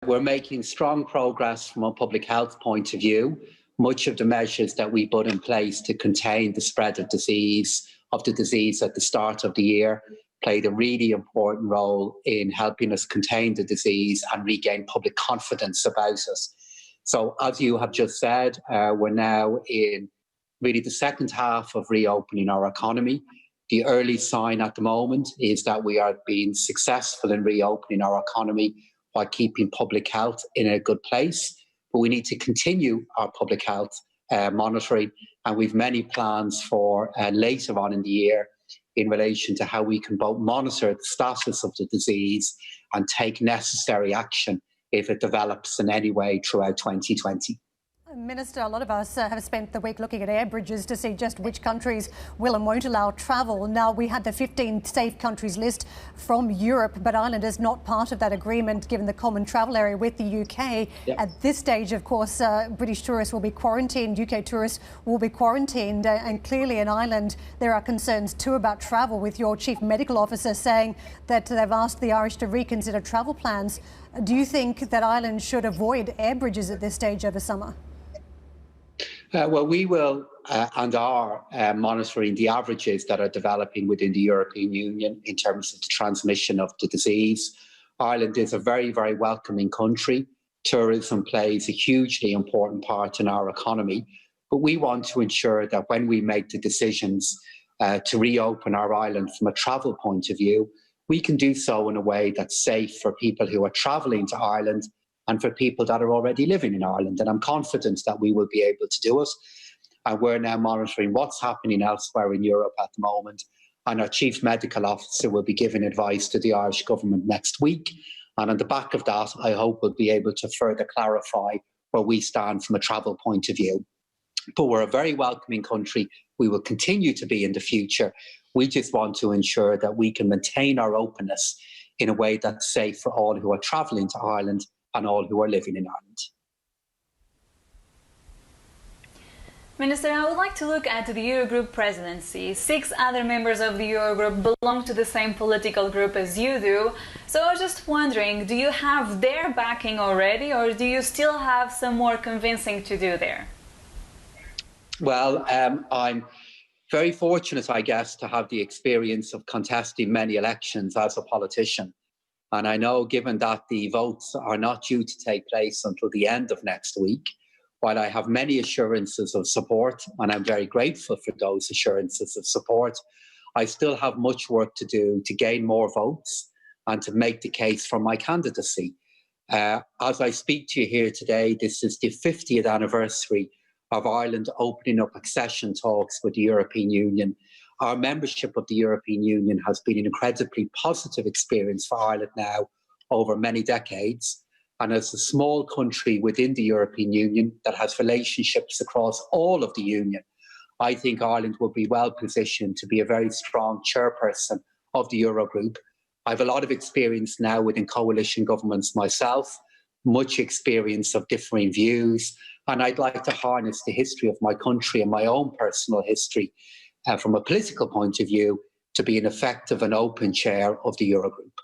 we're making strong progress from a public health point of view. Much of the measures that we put in place to contain the spread of the disease at the start of the year played a really important role in helping us contain the disease and regain public confidence about it. So, as you have just said, we're now in really the second half of reopening our economy. The early sign at the moment is that we are being successful in reopening our economy while keeping public health in a good place. But we need to continue our public health monitoring, and we've many plans for later on in the year in relation to how we can both monitor the status of the disease and take necessary action if it develops in any way throughout 2020. Minister, a lot of us have spent the week looking at air bridges to see just which countries will and won't allow travel. Now, we had the 15 safe countries list from Europe, but Ireland is not part of that agreement given the common travel area with the UK. Yep. At this stage, of course, British tourists will be quarantined, UK tourists will be quarantined, and clearly in Ireland there are concerns too about travel, with your chief medical officer saying that they've asked the Irish to reconsider travel plans. Do you think that Ireland should avoid air bridges at this stage over summer? Well, we will and are monitoring the averages that are developing within the European Union in terms of the transmission of the disease. Ireland is a very, very welcoming country. Tourism plays a hugely important part in our economy. But we want to ensure that when we make the decisions to reopen our island from a travel point of view, we can do so in a way that's safe for people who are travelling to Ireland and for people that are already living in Ireland. And I'm confident that we will be able to do it. And we're now monitoring what's happening elsewhere in Europe at the moment. And our Chief Medical Officer will be giving advice to the Irish Government next week. And on the back of that, I hope we'll be able to further clarify where we stand from a travel point of view. But we're a very welcoming country. We will continue to be in the future. We just want to ensure that we can maintain our openness in a way that's safe for all who are travelling to Ireland and all who are living in Ireland. Minister, I would like to look at the Eurogroup presidency. 6 other members of the Eurogroup belong to the same political group as you do. So I was just wondering, do you have their backing already, or do you still have some more convincing to do there? Well, I'm very fortunate, I guess, to have the experience of contesting many elections as a politician. And I know, given that the votes are not due to take place until the end of next week, while I have many assurances of support, and I'm very grateful for those assurances of support, I still have much work to do to gain more votes and to make the case for my candidacy. As I speak to you here today, this is the 50th anniversary of Ireland opening up accession talks with the European Union. Our membership of the European Union has been an incredibly positive experience for Ireland now over many decades. And as a small country within the European Union that has relationships across all of the Union, I think Ireland will be well positioned to be a very strong chairperson of the Eurogroup. I have a lot of experience now within coalition governments myself, much experience of differing views, and I'd like to harness the history of my country and my own personal history from a political point of view to be an effective and open chair of the Eurogroup.